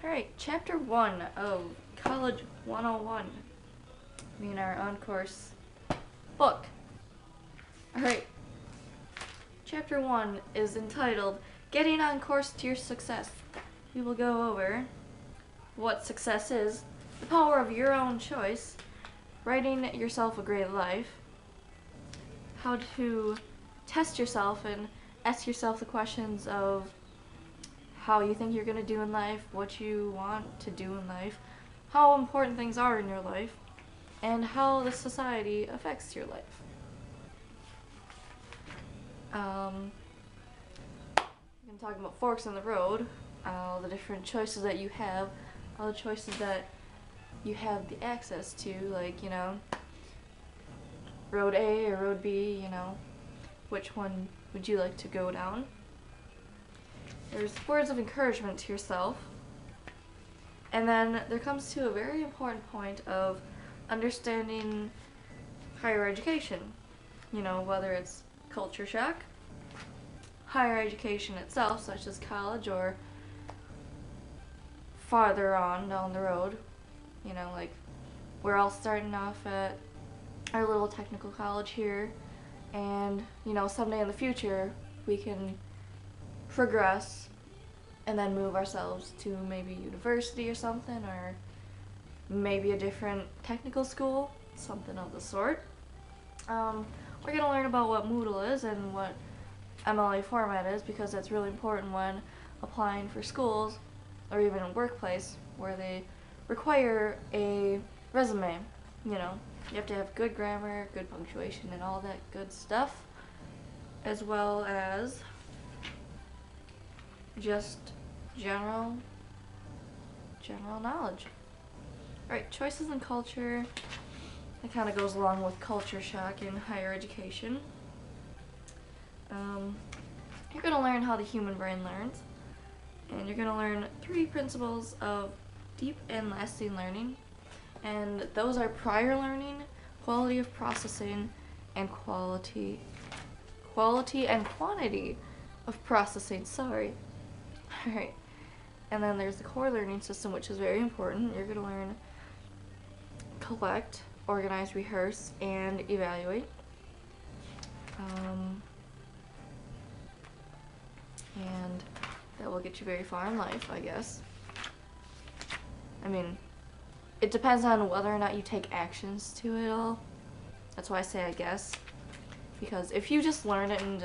Alright, Chapter 1 of College 101. In our on-course book. Alright, Chapter 1 is entitled Getting on Course to Your Success. We will go over what success is, the power of your own choice, writing yourself a great life, how to test yourself and ask yourself the questions of how you think you're going to do in life, what you want to do in life, how important things are in your life, and how the society affects your life. You can talk about forks in the road, all the different choices that you have, all the choices that you have the access to, like, road A or road B, which one would you like to go down? There's words of encouragement to yourself. And then there comes to a very important point of understanding higher education. Whether it's culture shock, higher education itself, such as college, or farther on down the road. Like we're all starting off at our little technical college here, and someday in the future we can progress and then move ourselves to maybe university or something, or maybe a different technical school, something of the sort. We're going to learn about what Moodle is and what MLA format is, because that's really important when applying for schools or even a workplace where they require a resume. You have to have good grammar, good punctuation, and all that good stuff, as well as just general knowledge. Alright, choices in culture. That kind of goes along with culture shock in higher education. You're going to learn how the human brain learns, and you're going to learn 3 principles of deep and lasting learning, and those are prior learning, quality of processing, and quality and quantity of processing. Sorry. Alright, and then there's the core learning system, which is very important. You're going to learn collect, organize, rehearse, and evaluate. And that will get you very far in life, I guess. I mean, it depends on whether or not you take actions to it all. That's why I say I guess. Because if you just learn it and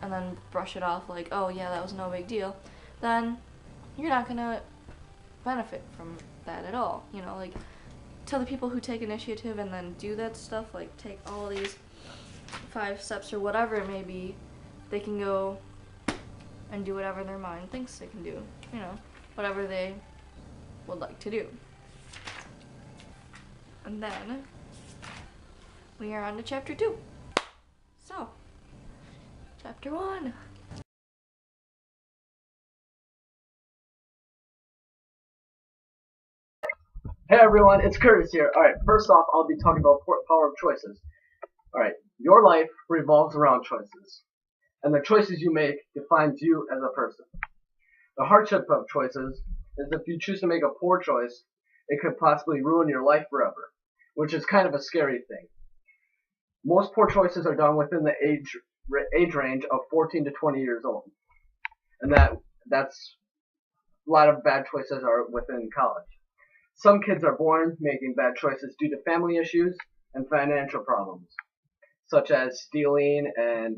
then brush it off like, oh yeah, that was no big deal, then you're not going to benefit from that at all. Like, to the people who take initiative and then do that stuff, like take all these 5 steps or whatever it may be, they can go and do whatever their mind thinks they can do. Whatever they would like to do. And then we are on to Chapter 2. So, Chapter 1. Hey everyone, it's Curtis here. Alright, first off, I'll be talking about power of choices. Alright, your life revolves around choices, and the choices you make defines you as a person. The hardship of choices is if you choose to make a poor choice, it could possibly ruin your life forever, which is kind of a scary thing. Most poor choices are done within the age range of 14 to 20 years old, and that's a lot of bad choices are within college. Some kids are born making bad choices due to family issues and financial problems, such as stealing and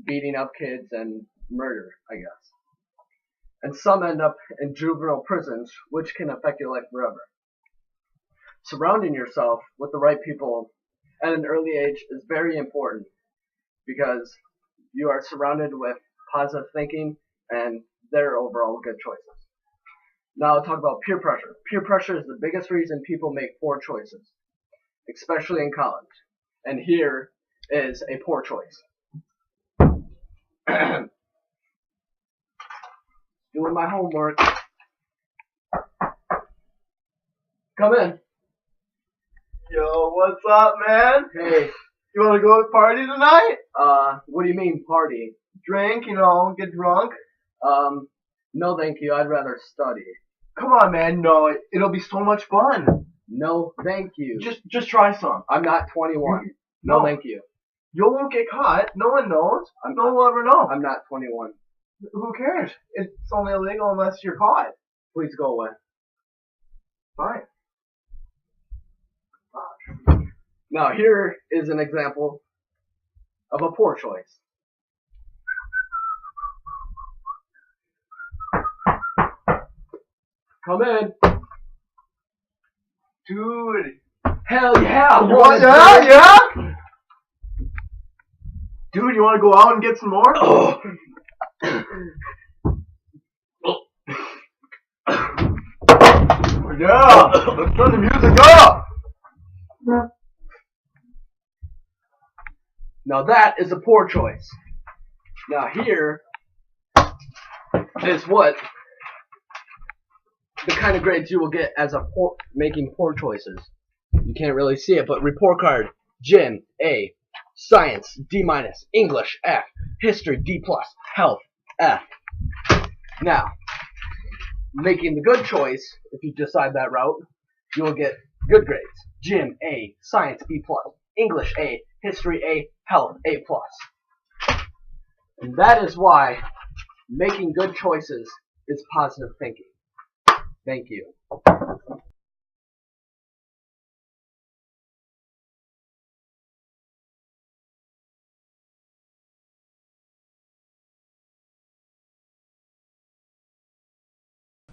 beating up kids and murder, I guess. And some end up in juvenile prisons, which can affect your life forever. Surrounding yourself with the right people at an early age is very important, because you are surrounded with positive thinking and their overall good choices. Now I'll talk about peer pressure. Peer pressure is the biggest reason people make poor choices, especially in college. And here is a poor choice. Doing my homework. Come in. Yo, what's up, man? Hey, You wanna go to party tonight? what do you mean party? Drink, get drunk. No thank you, I'd rather study. Come on, man. No, it'll be so much fun. No, thank you. Just try some. I'm not 21. No. No, thank you. You won't get caught. No one knows. No one will ever know. I'm not 21. Who cares? It's only illegal unless you're caught. Please go away. Fine. Now, here is an example of a poor choice. Come in. Dude. Hell yeah! You want, yeah? Dude, you want to go out and get some more? Oh. Yeah, let's turn the music up. Now that is a poor choice. Now here is what the kind of grades you will get as a making poor choices. You can't really see it, but report card: Gym A, Science D-, English F, History D+, Health F. Now, making the good choice, if you decide that route, you will get good grades: Gym A, Science B+, English A, History A, Health A+. And that is why making good choices is positive thinking. Thank you.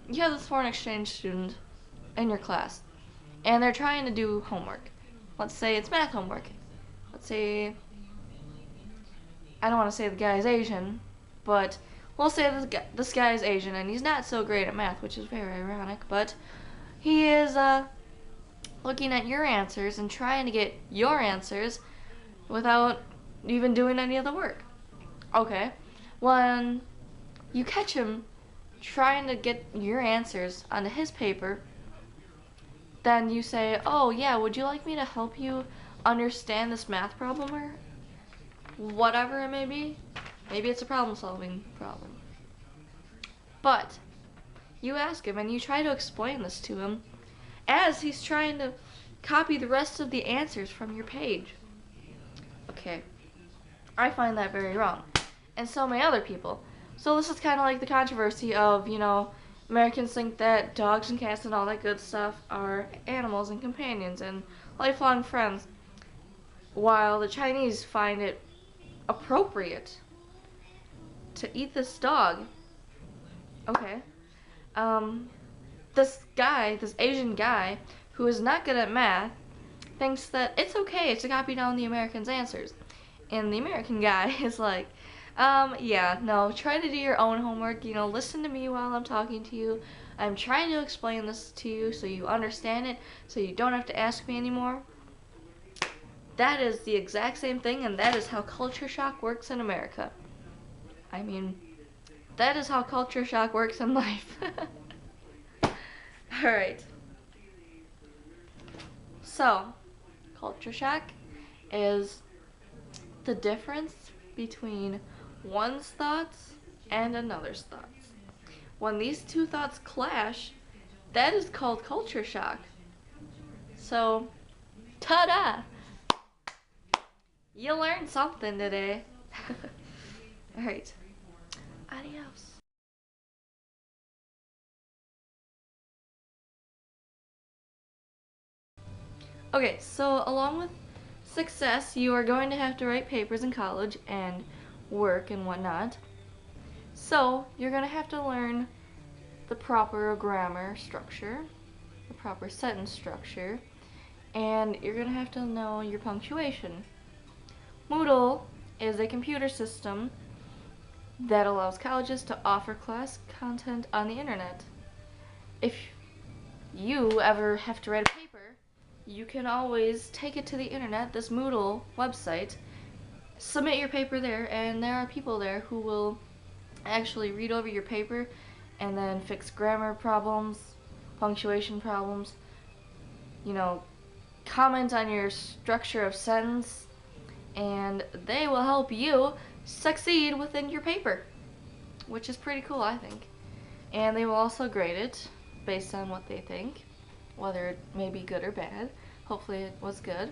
You have this foreign exchange student in your class, and they're trying to do homework. Let's say it's math homework. Let's say, I don't want to say the guy's Asian, but we'll say this guy is Asian, and he's not so great at math, which is very ironic, but he is looking at your answers and trying to get your answers without even doing any of the work. Okay, when you catch him trying to get your answers onto his paper, then you say, oh yeah, would you like me to help you understand this math problem or whatever it may be? Maybe it's a problem-solving problem. But you ask him and you try to explain this to him as he's trying to copy the rest of the answers from your page. Okay, I find that very wrong, and so may other people. So this is kind of like the controversy of, Americans think that dogs and cats and all that good stuff are animals and companions and lifelong friends, while the Chinese find it appropriate to eat this dog. Okay. This Asian guy, who is not good at math, thinks that it's okay to copy down the Americans' answers. And the American guy is like, yeah, no, try to do your own homework, listen to me while I'm talking to you. I'm trying to explain this to you so you understand it, so you don't have to ask me anymore. That is the exact same thing, and that is how culture shock works in America. I mean, that is how culture shock works in life. Alright. So, culture shock is the difference between one's thoughts and another's thoughts. When these two thoughts clash, that is called culture shock. So, ta-da! You learned something today. Alright. Adios. Okay, so along with success, you are going to have to write papers in college and work and whatnot. So, you're going to have to learn the proper grammar structure, the proper sentence structure, and you're going to have to know your punctuation. Moodle is a computer system that allows colleges to offer class content on the internet. If you ever have to write a paper, you can always take it to the internet, this Moodle website, submit your paper there, and there are people there who will actually read over your paper and then fix grammar problems, punctuation problems, comment on your structure of sentence, and they will help you succeed within your paper, which is pretty cool, I think. And they will also grade it, based on what they think, whether it may be good or bad. Hopefully it was good.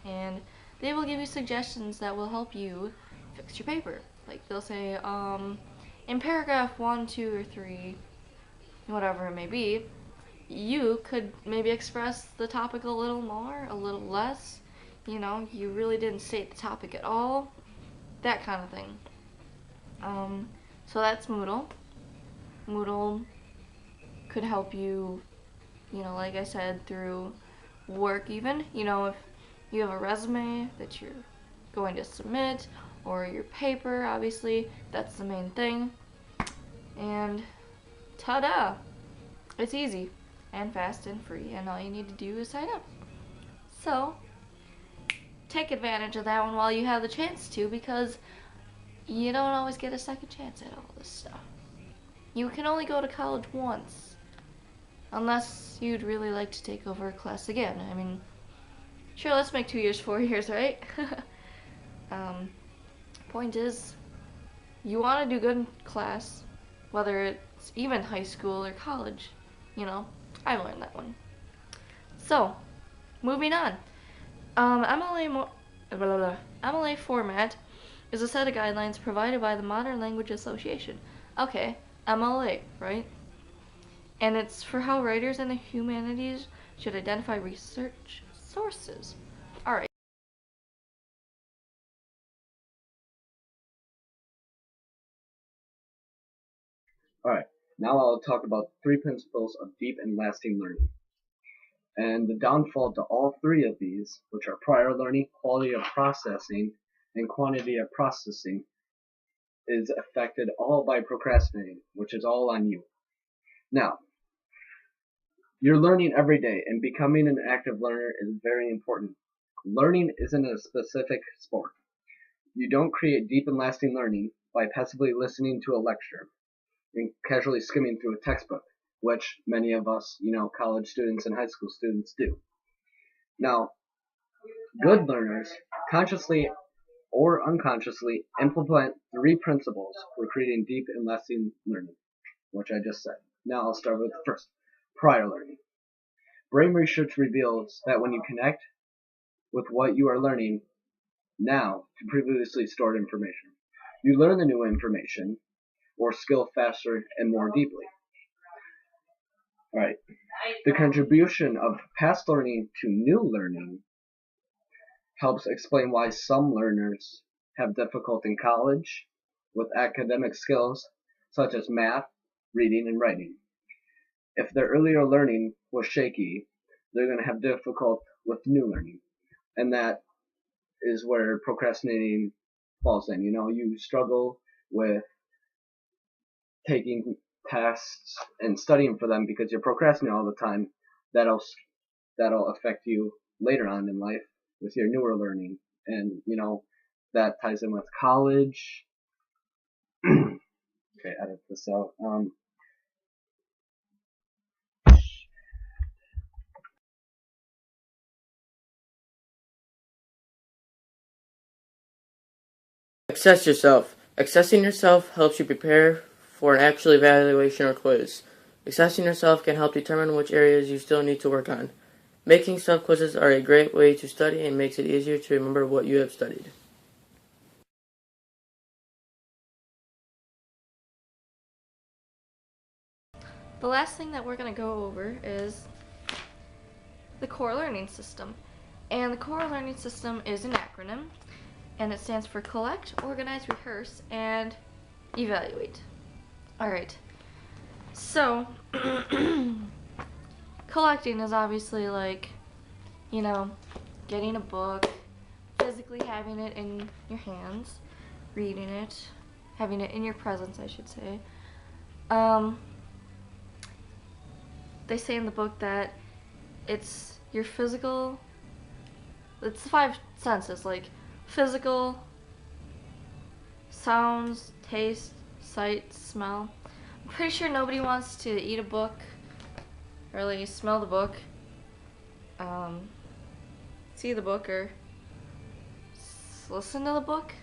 And they will give you suggestions that will help you fix your paper. Like they'll say, in paragraph 1, 2, or 3, whatever it may be, you could maybe express the topic a little more, a little less. You know, you really didn't state the topic at all. That kind of thing. So that's Moodle. Moodle could help you, you know, like I said, through work even. You know, if you have a resume that you're going to submit, or your paper, obviously, that's the main thing. And ta-da! It's easy and fast and free, and all you need to do is sign up. So, take advantage of that one while you have the chance to, because you don't always get a second chance at all this stuff. You can only go to college once, unless you'd really like to take over a class again. I mean, sure, let's make 2 years 4 years, right? Point is, you want to do good in class, whether it's even high school or college. You know, I learned that one. So, moving on. MLA format is a set of guidelines provided by the Modern Language Association. Okay, MLA, right? And it's for how writers in the humanities should identify research sources. Alright. Alright, now I'll talk about 3 principles of deep and lasting learning. And the downfall to all 3 of these, which are prior learning, quality of processing, and quantity of processing, is affected all by procrastinating, which is all on you. Now, you're learning every day, and becoming an active learner is very important. Learning isn't a specific sport. You don't create deep and lasting learning by passively listening to a lecture and casually skimming through a textbook, which many of us, college students and high school students do. Now, good learners, consciously or unconsciously, implement 3 principles for creating deep and lasting learning, which I just said. Now I'll start with the first, prior learning. Brain research reveals that when you connect with what you are learning now to previously stored information, you learn the new information or skill faster and more deeply. Alright, the contribution of past learning to new learning helps explain why some learners have difficulty in college with academic skills such as math, reading, and writing. If their earlier learning was shaky, they're going to have difficulty with new learning. And that is where procrastinating falls in. You struggle with taking tests and studying for them because you're procrastinating all the time. That'll affect you later on in life with your newer learning. And, that ties in with college. Okay, edit this out. Assess yourself. Assessing yourself helps you prepare for an actual evaluation or quiz. Assessing yourself can help determine which areas you still need to work on. Making self-quizzes are a great way to study and makes it easier to remember what you have studied. The last thing that we're going to go over is the core learning system. And the core learning system is an acronym, and it stands for collect, organize, rehearse, and evaluate. Alright, so collecting is obviously like, getting a book, physically having it in your hands, reading it, having it in your presence, I should say. They say in the book that it's your physical, it's the 5 senses, like physical, sounds, taste, sight, smell. I'm pretty sure nobody wants to eat a book, or at least smell the book, see the book, or listen to the book.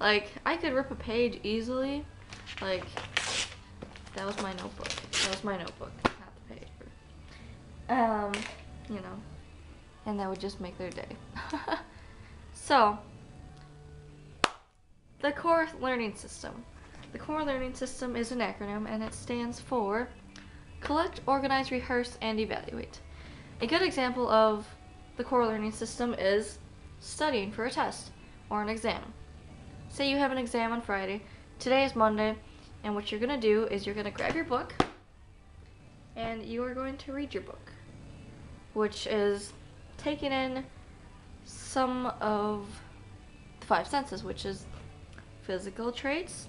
Like, I could rip a page easily. Like, that was my notebook. Um, you know, and that would just make their day. So, the core learning system. The core learning system is an acronym, and it stands for collect, organize, rehearse, and evaluate. A good example of the core learning system is studying for a test or an exam. Say you have an exam on Friday, today is Monday, and what you're going to do is you're going to grab your book and you are going to read your book, which is taking in some of the five senses, which is physical traits,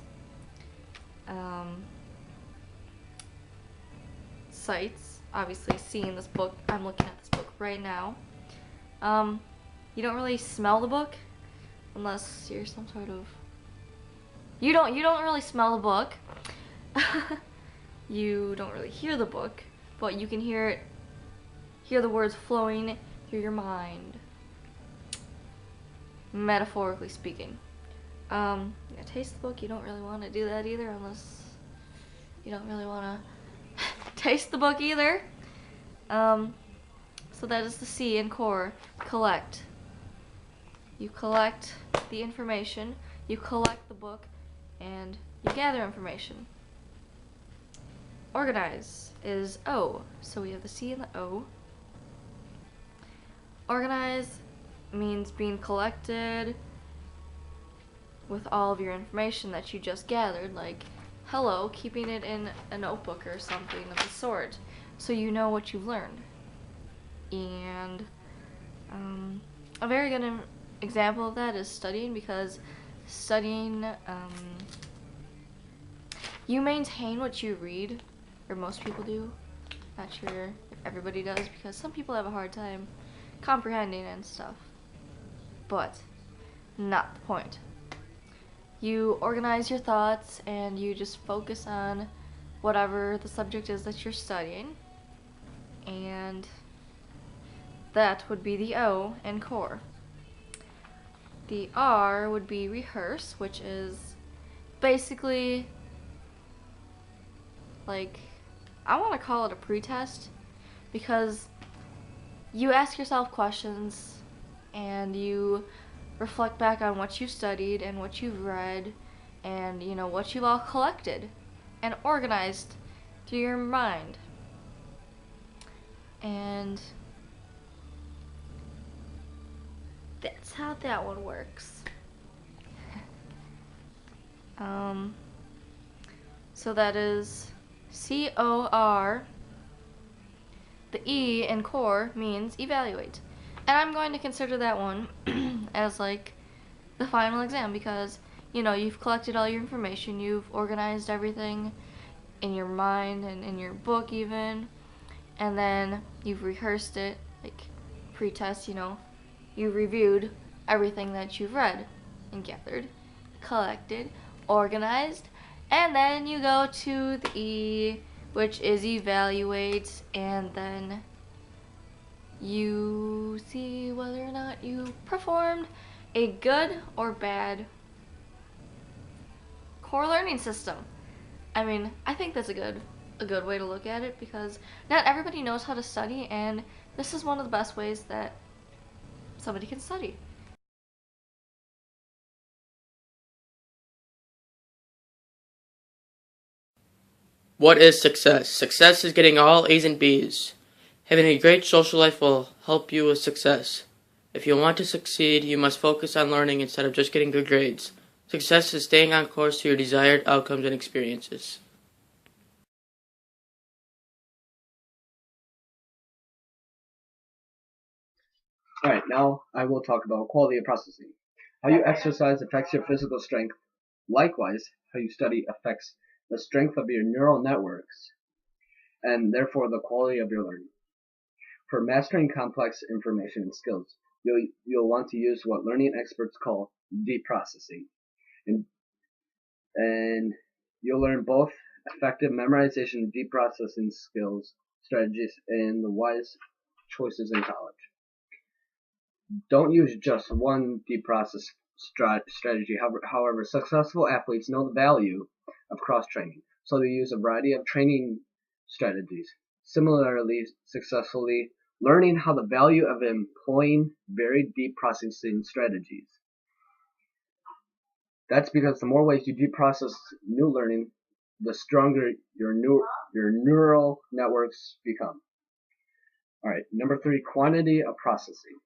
sights, obviously seeing this book. I'm looking at this book right now. You don't really smell the book unless you're some sort of, you don't really smell the book. You don't really hear the book, but you can hear the words flowing through your mind, metaphorically speaking. Yeah, taste the book. You don't really want to do that either unless you don't really want to taste the book either. So that is the C in core. Collect. You collect the information, you collect the book, and you gather information. Organize is O. So we have the C and the O. Organize means being collected with all of your information that you just gathered, like hello, keeping it in a notebook or something of the sort, so you know what you've learned. And a very good example of that is studying, because studying, you maintain what you read, or most people do. Not sure if everybody does, because some people have a hard time comprehending and stuff, but not the point. You organize your thoughts and you just focus on whatever the subject is that you're studying, and that would be the O in core. The R would be rehearse, which is basically like, I want to call it a pretest, because you ask yourself questions and you reflect back on what you studied and what you've read and, you know, what you've all collected and organized through your mind. And that's how that one works. So that is COR. The E in core means evaluate. And I'm going to consider that one as like the final exam, because, you know, you've collected all your information, you've organized everything in your mind and in your book even, and then you've rehearsed it, like pre-test, you know, you reviewed everything that you've read and gathered, collected, organized, and then you go to the E, which is evaluate, and then you see whether or not you performed a good or bad core learning system. I mean, I think that's a good way to look at it, because not everybody knows how to study, and this is one of the best ways that somebody can study. What is success? Success is getting all A's and B's. Having a great social life will help you with success. If you want to succeed, you must focus on learning instead of just getting good grades. Success is staying on course to your desired outcomes and experiences. Alright, now I will talk about quality of processing. How you exercise affects your physical strength. Likewise, how you study affects the strength of your neural networks, and therefore the quality of your learning. For mastering complex information and skills, you'll want to use what learning experts call deep processing. And you'll learn both effective memorization and deep processing skills, strategies, and the wise choices in college. Don't use just one deep process strategy. However, successful athletes know the value of cross-training, so they use a variety of training strategies. similarly successfully learning how the value of employing very deep processing strategies. That's because the more ways you deep process new learning, the stronger your neural networks become. Alright, number 3, quantity of processing.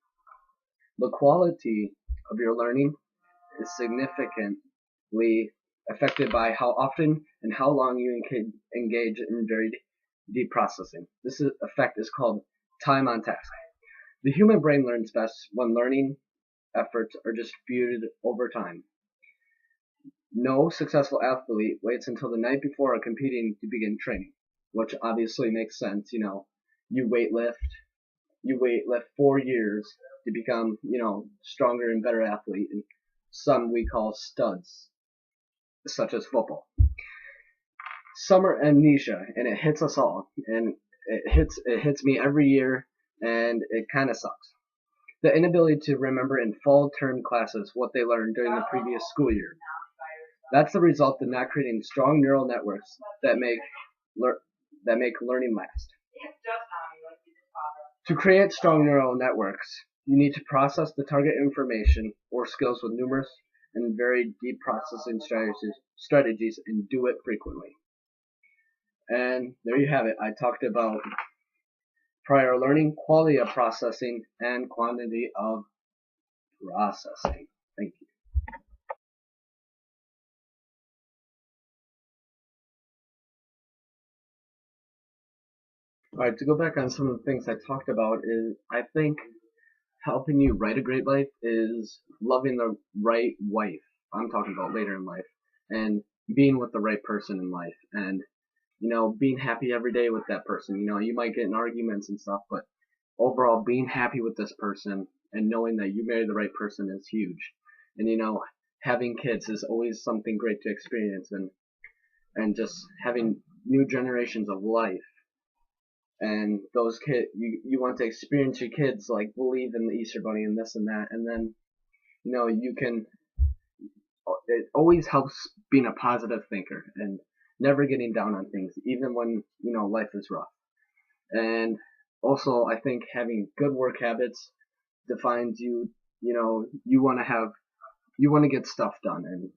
The quality of your learning is significantly affected by how often and how long you engage in very deep processing. This effect is called time on task. The human brain learns best when learning efforts are distributed over time. No successful athlete waits until the night before competing to begin training, which obviously makes sense. You weightlift 4 years to become, stronger and better athlete, and some we call studs, such as football. Summer amnesia, and it hits us all, and it hits me every year, and it kind of sucks. The inability to remember in fall term classes what they learned during the previous school year. That's the result of not creating strong neural networks that make learning last. To create strong neural networks, you need to process the target information or skills with numerous and very deep processing strategies and do it frequently. And there you have it. I talked about prior learning, quality of processing, and quantity of processing. Thank you. Alright, to go back on some of the things I talked about is, I think helping you write a great life is loving the right wife. I'm talking about later in life. And being with the right person in life. And, being happy every day with that person. You might get in arguments and stuff, but overall being happy with this person and knowing that you married the right person is huge. And, having kids is always something great to experience. And just having new generations of life. And those kids, you want to experience your kids, like, believe in the Easter Bunny and this and that, and then, it always helps being a positive thinker and never getting down on things, even when, life is rough. And also, I think having good work habits defines you. You want to get stuff done, and